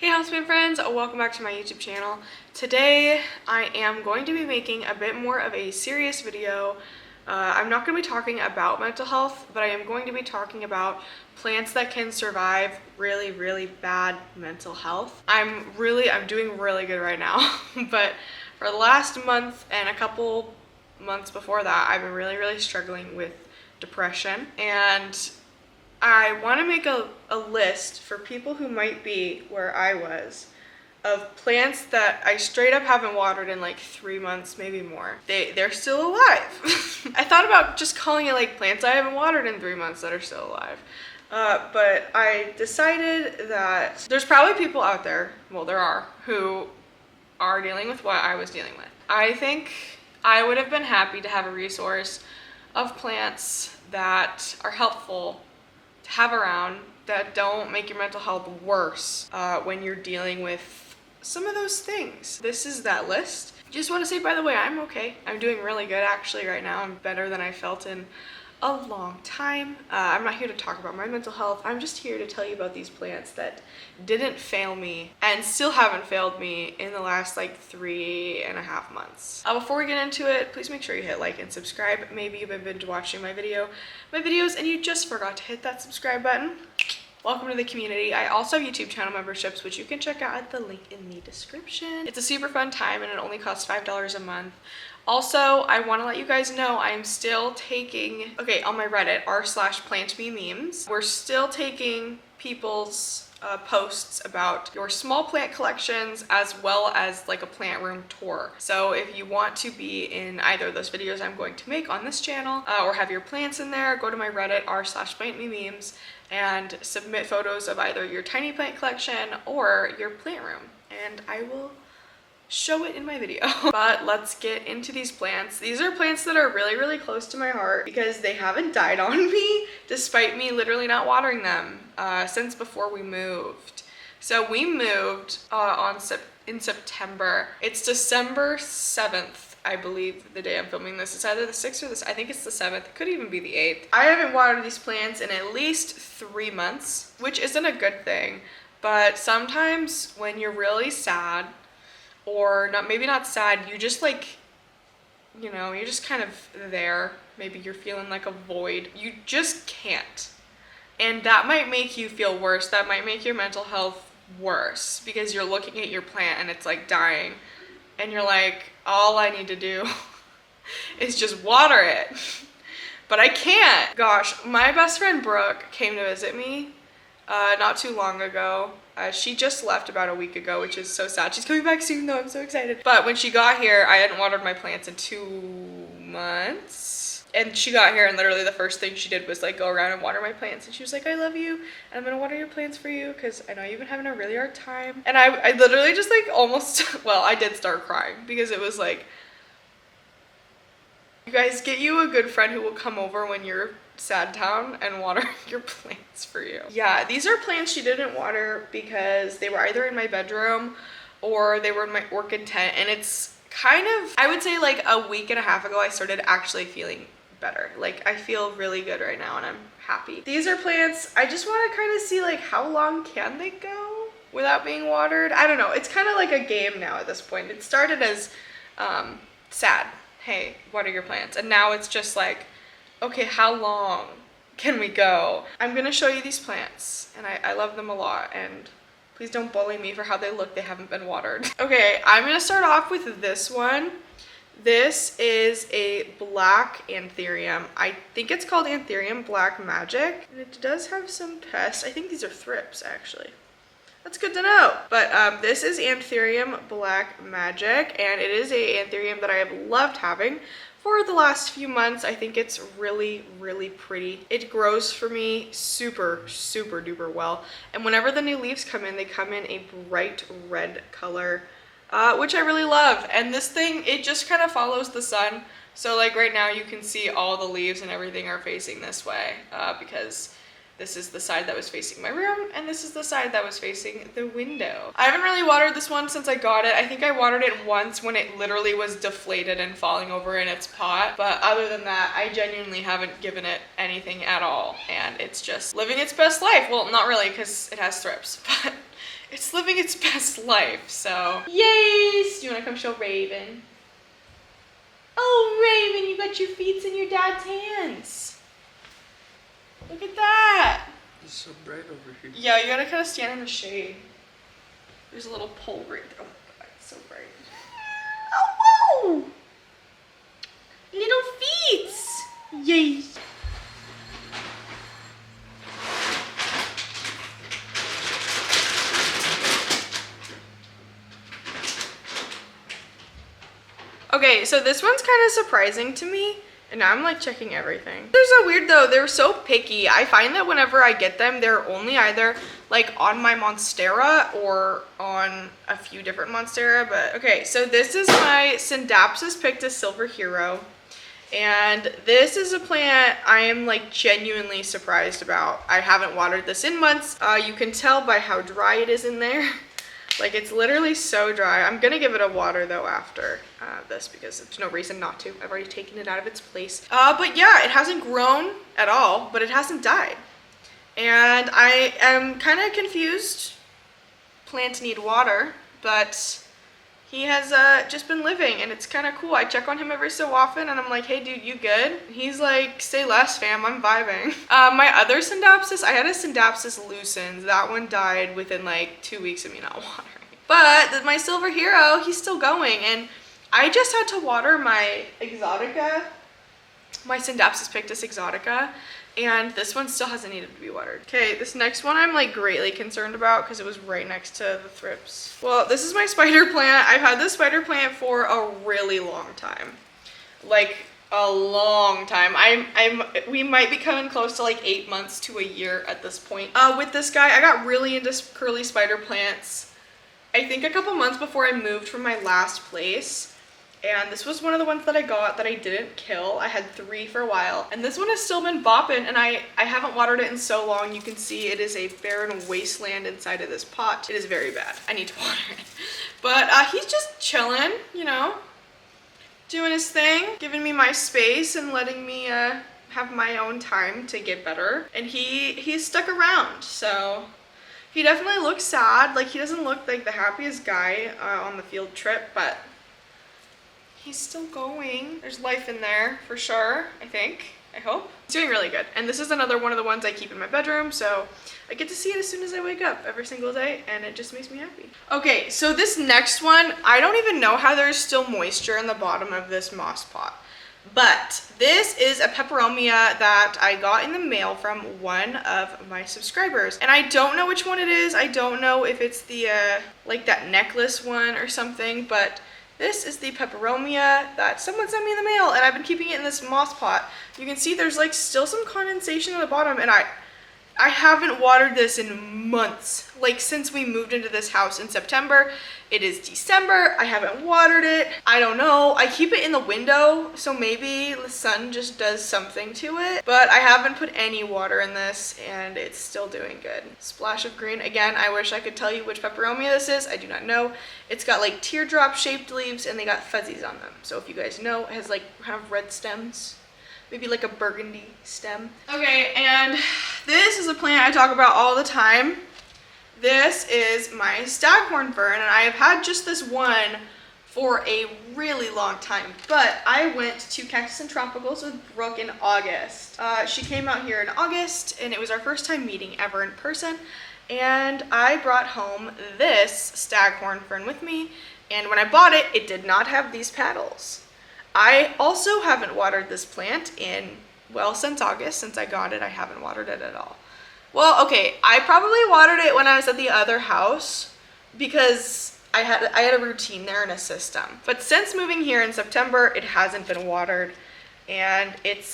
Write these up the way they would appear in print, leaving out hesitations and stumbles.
Hey Houseplant friends, welcome back to my YouTube channel. Today I am going to be making a bit more of a serious video. I'm not going to be talking about mental health, but I am going to be talking about plants that can survive really bad mental health. I'm doing really good right now, but for the last month and a couple months before that, I've been really struggling with depression, and I want to make a list for people who might be where I was of plants that I straight up haven't watered in like 3 months, maybe more. They're still alive. I thought about just calling it like plants I haven't watered in 3 months that are still alive. But I decided that there's probably people out there, well there are, who are dealing with what I was dealing with. I think I would have been happy to have a resource of plants that are helpful have around that don't make your mental health worse when you're dealing with some of those things. This is that list. Just want to say, by the way, I'm okay. I'm doing really good actually right now. I'm better than I felt in a long time. I'm not here to talk about my mental health. I'm just here to tell you about these plants that didn't fail me and still haven't failed me in the last like 3.5 months. Before we get into it, please make sure you hit like and subscribe. Maybe you've been binge watching my videos and you just forgot to hit that subscribe button. Welcome to the community. I also have YouTube channel memberships, which you can check out at the link in the description. It's a super fun time and it only costs $5 a month. Also, I want to let you guys know I am still taking, on my Reddit, r/plantmememes, we're still taking people's posts about your small plant collections as well as like a plant room tour. So if you want to be in either of those videos I'm going to make on this channel or have your plants in there, go to my Reddit, r/plantmememes, and submit photos of either your tiny plant collection or your plant room, and I will show it in my video. But let's get into these plants. These are plants that are really close to my heart because they haven't died on me despite me literally not watering them since before we moved. So we moved in September. It's December 7th, I believe, the day I'm filming this. It's either the 6th or I think it's the 7th. It could even be the 8th. I haven't watered these plants in at least 3 months, which isn't a good thing. But sometimes when you're really sad, or maybe not sad, you just like, you're just kind of there. Maybe you're feeling like a void. You just can't. And that might make you feel worse. That might make your mental health worse because you're looking at your plant and it's like dying. And you're like, all I need to do is just water it. But I can't. Gosh, my best friend Brooke came to visit me not too long ago. She just left about a week ago, which is so sad. She's coming back soon though, I'm so excited. But when she got here, I hadn't watered my plants in 2 months. And she got here and literally the first thing she did was like go around and water my plants. And she was like, I love you, and I'm gonna water your plants for you because I know you've been having a really hard time. And I literally just like almost, well, I did start crying because it was like, you guys, get you a good friend who will come over when you're sad town and water your plants for you. Yeah, these are plants she didn't water because they were either in my bedroom or they were in my orchid tent, and it's kind of, I would say like a week and a half ago I started actually feeling better. Like I feel really good right now and I'm happy. These are plants I just want to kind of see like how long can they go without being watered. I don't know, it's kind of like a game now at this point. It started as sad, hey, water your plants, and now it's just like, okay, how long can we go? I'm gonna show you these plants, and I love them a lot, and please don't bully me for how they look. They haven't been watered. Okay, I'm gonna start off with this one. This is a black anthurium. I think it's called Anthurium Black Magic, and it does have some pests. I think these are thrips, actually. That's good to know. But this is Anthurium Black Magic, and it is a anthurium that I have loved having for the last few months. I think it's really pretty. It grows for me super duper well. And whenever the new leaves come in, they come in a bright red color, which I really love. And this thing, it just kind of follows the sun. So like right now you can see all the leaves and everything are facing this way because this is the side that was facing my room, and this is the side that was facing the window. I haven't really watered this one since I got it. I think I watered it once when it literally was deflated and falling over in its pot. But other than that, I genuinely haven't given it anything at all. And it's just living its best life. Well, not really, because it has thrips, but It's living its best life, so. Yes! Do you wanna come show Raven? Oh, Raven, you got your feet in your dad's hands. Look at that. It's so bright over here. Yeah, you gotta kind of stand in the shade. There's a little pole right there. Oh my god, it's so bright. Oh, whoa! Little feet! Yay! Okay, so this one's kind of surprising to me, and now I'm like checking everything. They're so weird though, they're so picky. I find that whenever I get them, they're only either like on my Monstera or on a few different Monstera, but okay, so this is my Scindapsus pictus Silver Hero, and this is a plant I am like genuinely surprised about. I haven't watered this in months. You can tell by how dry it is in there. Like, it's literally so dry. I'm gonna give it a water though after this because there's no reason not to. I've already taken it out of its place. But yeah, it hasn't grown at all, but it hasn't died. And I am kind of confused. Plants need water, but he has just been living, and it's kind of cool. I check on him every so often, and I'm like, hey dude, you good? And he's like, say less fam, I'm vibing. My other Scindapsus, I had a Scindapsus lucens. That one died within like 2 weeks of me not watering. But my Silver Hero, he's still going, and I just had to water my Exotica, my Scindapsus pictus Exotica, and this one still hasn't needed to be watered. Okay, this next one I'm like greatly concerned about because it was right next to the thrips. Well, this is my spider plant. I've had this spider plant for a really long time. Like a long time. We might be coming close to like 8 months to a year at this point. With this guy, I got really into curly spider plants, I think a couple months before I moved from my last place. And this was one of the ones that I got that I didn't kill. I had 3 for a while. And this one has still been bopping, and I haven't watered it in so long. You can see it is a barren wasteland inside of this pot. It is very bad. I need to water it. But he's just chilling, you know, doing his thing, giving me my space and letting me have my own time to get better. And he's stuck around, so he definitely looks sad. Like, he doesn't look like the happiest guy on the field trip, but he's still going. There's life in there for sure, I think. I hope. He's doing really good. And this is another one of the ones I keep in my bedroom, so I get to see it as soon as I wake up every single day, and it just makes me happy. Okay, so this next one, I don't even know how there's still moisture in the bottom of this moss pot. But this is a peperomia that I got in the mail from one of my subscribers. And I don't know which one it is. I don't know if it's the, like that necklace one or something, but this is the peperomia that someone sent me in the mail, and I've been keeping it in this moss pot. You can see there's like still some condensation on the bottom, and I haven't watered this in months. Like, since we moved into this house in September. It is December. I haven't watered it. I don't know. I keep it in the window, so maybe the sun just does something to it. But I haven't put any water in this, and it's still doing good. Splash of green. Again, I wish I could tell you which peperomia this is. I do not know. It's got like teardrop shaped leaves, and they got fuzzies on them. So if you guys know, it has like kind of red stems. Maybe like a burgundy stem. Okay, and this is a plant I talk about all the time. This is my staghorn fern, and I have had just this one for a really long time, but I went to Cactus and Tropicals with Brooke in August. She came out here in August, and it was our first time meeting ever in person, and I brought home this staghorn fern with me, and when I bought it, it did not have these petals. I also haven't watered this plant in, well, since August. Since I got it, I haven't watered it at all. Well, okay, I probably watered it when I was at the other house because I had a routine there and a system. But since moving here in September, it hasn't been watered, and it's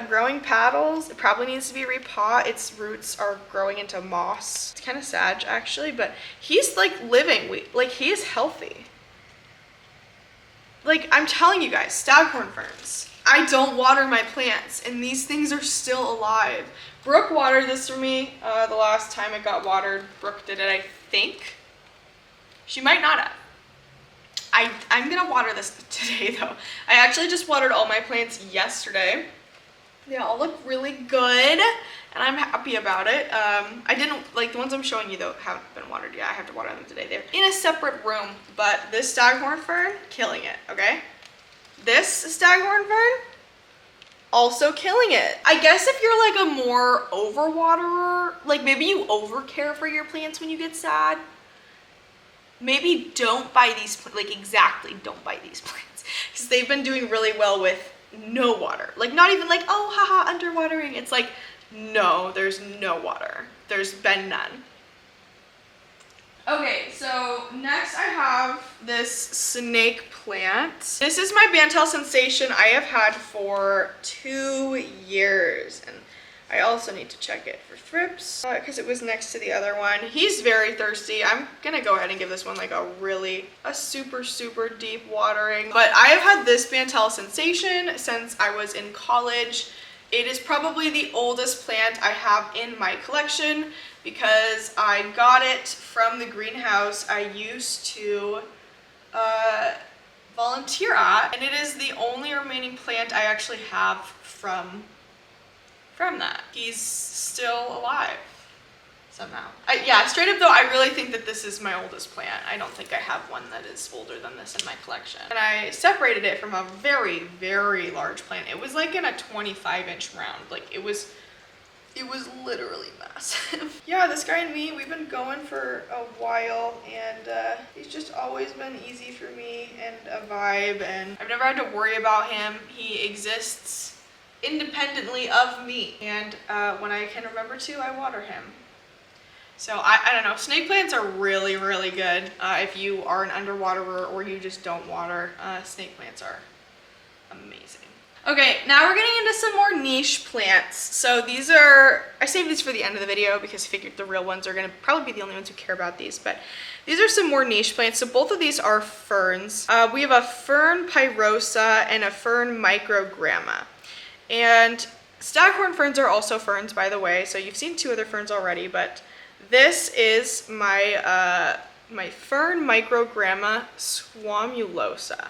growing petals. It probably needs to be repot. Its roots are growing into moss. It's kind of sad actually, but he's like living. Like, he is healthy. Like, I'm telling you guys, staghorn ferns. I don't water my plants, and these things are still alive. Brooke watered this for me the last time it got watered. Brooke did it, I think. She might not have. I'm gonna water this today though. I actually just watered all my plants yesterday. They all look really good, and I'm happy about it. I didn't, like the ones I'm showing you though haven't been watered yet. I have to water them today. They're in a separate room, but this staghorn fern, killing it, okay? This staghorn fern, also killing it. I guess if you're like a more overwaterer, like maybe you overcare for your plants when you get sad, maybe don't buy these, like exactly don't buy these plants, because they've been doing really well with no water. Like not even like, oh haha, underwatering. It's like, no, there's no water. There's been none. Okay, so next I have this snake plant. This is my Bantel Sensation I have had for 2 years, and I also need to check it for thrips because it was next to the other one. He's very thirsty. I'm gonna go ahead and give this one like a super deep watering. But I have had this Bantel Sensation since I was in college. It is probably the oldest plant I have in my collection because I got it from the greenhouse I used to volunteer at, and it is the only remaining plant I actually have from that. He's still alive somehow. Yeah, straight up though, I really think that this is my oldest plant. I don't think I have one that is older than this in my collection. And I separated it from a very large plant. It was like in a 25-inch round. Like it was literally massive. Yeah, this guy and me, we've been going for a while, and he's just always been easy for me and a vibe, and I've never had to worry about him. He exists independently of me, and when I can remember to, I water him. So I don't know, snake plants are really good. If you are an underwaterer or you just don't water, snake plants are amazing. Okay, now we're getting into some more niche plants. So these are, I saved these for the end of the video because I figured the real ones are gonna probably be the only ones who care about these, but these are some more niche plants. So both of these are ferns. We have a fern pyrosa and a fern microgramma. And staghorn ferns are also ferns, by the way. So you've seen 2 other ferns already, but this is my my fern microgramma swamulosa.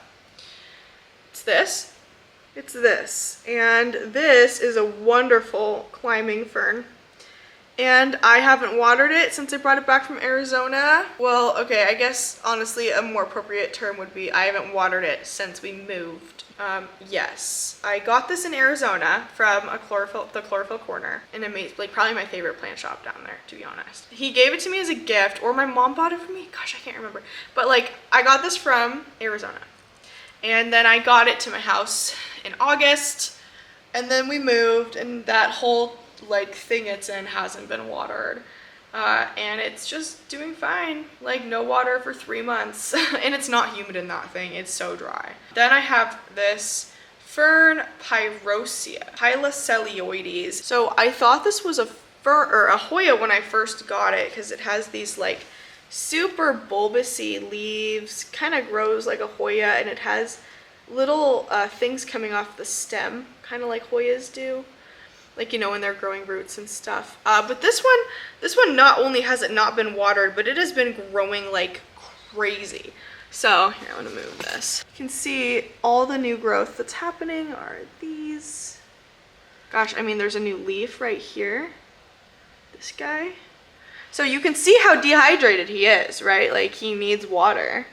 It's this, and this is a wonderful climbing fern. And I haven't watered it since I brought it back from Arizona. Well, okay, I guess honestly a more appropriate term would be I haven't watered it since we moved. Yes, I got this in Arizona from the Chlorophyll Corner, an amazing, like probably my favorite plant shop down there, to be honest. He gave it to me as a gift, or my mom bought it for me. Gosh, I can't remember. But like, I got this from Arizona, and then I got it to my house in August, and then we moved, and that whole like thing it's in hasn't been watered. And it's just doing fine, like no water for 3 months. And it's not humid in that thing, it's so dry. Then I have this fern Hylacelioides. So I thought this was a fern or a Hoya when I first got it, because it has these like super bulbousy leaves, kind of grows like a Hoya, and it has little things coming off the stem, kind of like Hoyas do. Like, you know, when they're growing roots and stuff. But this one not only has it not been watered, but it has been growing like crazy. So here, I'm gonna move this. You can see all the new growth that's happening are these. Gosh, I mean, there's a new leaf right here. This guy. So you can see how dehydrated he is, right? Like he needs water.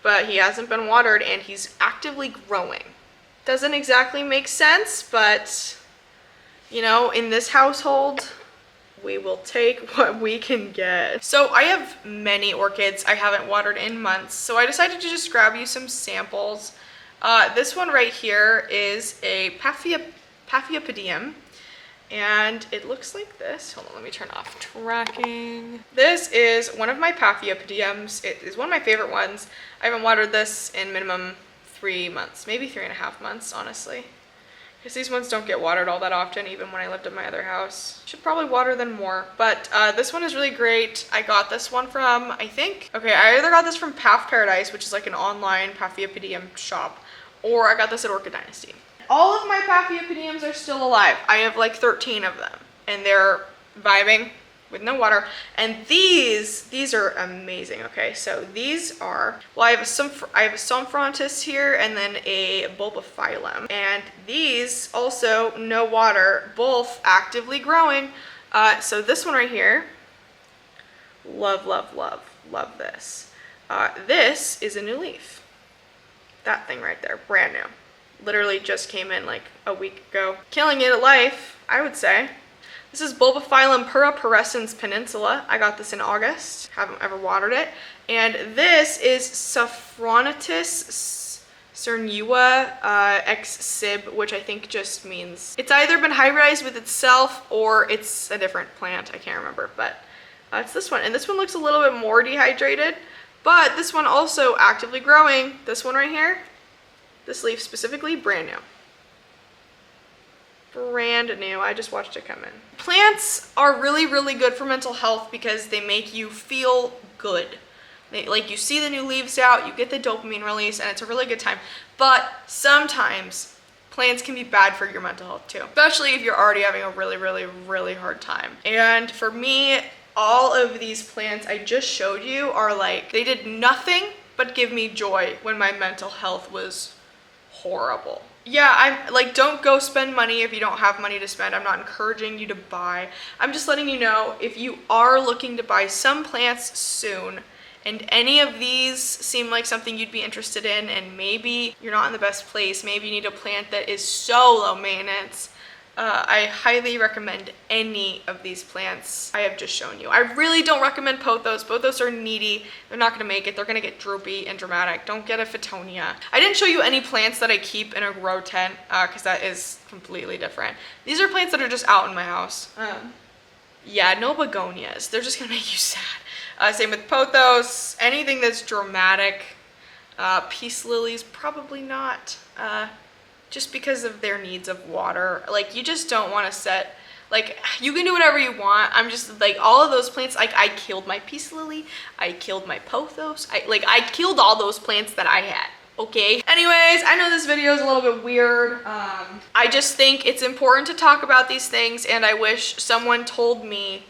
But he hasn't been watered and he's actively growing. Doesn't exactly make sense, but you know, in this household, we will take what we can get. So I have many orchids I haven't watered in months, so I decided to just grab you some samples. This one right here is a Paphiopedium, and it looks like this. Hold on, let me turn off tracking. This is one of my Paphiopediums. It is one of my favorite ones. I haven't watered this in minimum 3 months, maybe 3.5 months, honestly. Because these ones don't get watered all that often, even when I lived at my other house. Should probably water them more, but this one is really great. I got this one from, I either got this from Path Paradise, which is like an online Paphiopedium shop, or I got this at Orchid Dynasty. All of my Paphiopediums are still alive. I have like 13 of them, and they're vibing. with no water. And these are amazing. Okay, so these are, well, I have a Somphorontis here and then a Bulbophyllum. And these also no water, both actively growing. So this one right here, love, love, love, love this. This is a new leaf. That thing right there, brand new. Literally just came in like a week ago. Killing it at life, I would say. This is Bulbophyllum purpurescens peninsula. I got this in August. Haven't ever watered it. And this is Somphorontis cernua ex sib, which I think just means it's either been hybridized with itself or it's a different plant. I can't remember, but it's this one. And this one looks a little bit more dehydrated, but this one also actively growing. This one right here, this leaf specifically, brand new. Brand new. I just watched it come in. Plants are really, really good for mental health because they make you feel good. Like you see the new leaves out, you get the dopamine release, and it's a really good time. But sometimes plants can be bad for your mental health too, especially if you're already having a really, really, really hard time. And for me, all of these plants I just showed you are like, they did nothing but give me joy when my mental health was horrible. Yeah, I'm like, don't go spend money if you don't have money to spend. I'm not encouraging you to buy. I'm just letting you know, if you are looking to buy some plants soon and any of these seem like something you'd be interested in, and maybe you're not in the best place, maybe you need a plant that is so low maintenance, I highly recommend any of these plants I have just shown you. I really don't recommend pothos. Pothos are needy. They're not gonna make it. They're gonna get droopy and dramatic. Don't get a Fittonia. I didn't show you any plants that I keep in a grow tent because that is completely different. These are plants that are just out in my house. Yeah, no begonias. They're just gonna make you sad. Same with pothos. Anything that's dramatic. Peace lilies, probably not. Just because of their needs of water. Like, you just don't want to set, like, you can do whatever you want. I'm just like, all of those plants, like, I killed my peace lily, I killed my pothos, I killed all those plants that I had. Okay. Anyways, I know this video is a little bit weird. I just think it's important to talk about these things, and I wish someone told me,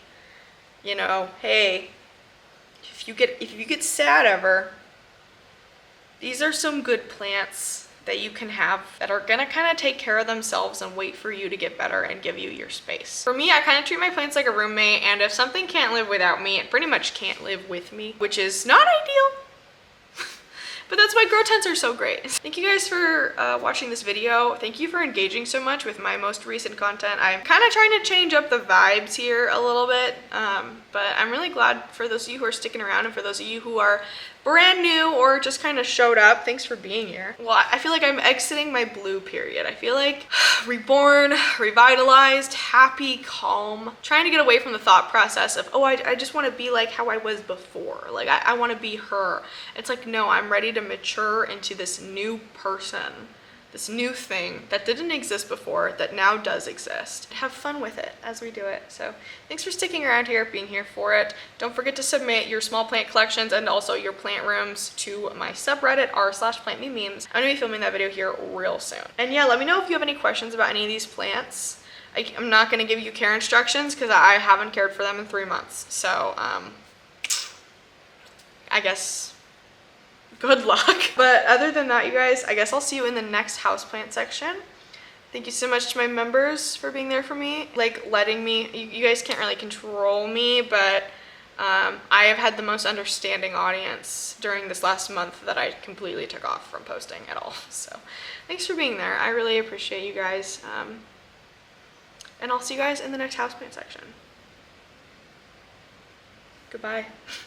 you know, hey, if you get sad ever, these are some good plants that you can have that are gonna kind of take care of themselves and wait for you to get better and give you your space. For me, I kind of treat my plants like a roommate, and if something can't live without me, it pretty much can't live with me, which is not ideal. But that's why grow tents are so great. Thank you guys for watching this video. Thank you for engaging so much with my most recent content. I'm kind of trying to change up the vibes here a little bit, but I'm really glad for those of you who are sticking around, and for those of you who are brand new or just kind of showed up, thanks for being here. Well, I feel like I'm exiting my blue period. I feel like reborn, revitalized, happy, calm, trying to get away from the thought process of, oh, I just want to be like how I was before. Like, I want to be her. It's like, no, I'm ready to mature into this new person, this new thing that didn't exist before that now does exist. Have fun with it as we do it. So thanks for sticking around here, being here for it. Don't forget to submit your small plant collections and also your plant rooms to my subreddit r/plantmememes. I'm gonna be filming that video here real soon. And yeah, let me know if you have any questions about any of these plants. I'm not gonna give you care instructions because I haven't cared for them in 3 months. So I guess good luck. But other than that, you guys, I guess I'll see you in the next houseplant section. Thank you so much to my members for being there for me, like letting me, you guys can't really control me, but I have had the most understanding audience during this last month that I completely took off from posting at all. So thanks for being there. I really appreciate you guys. And I'll see you guys in the next houseplant section. Goodbye.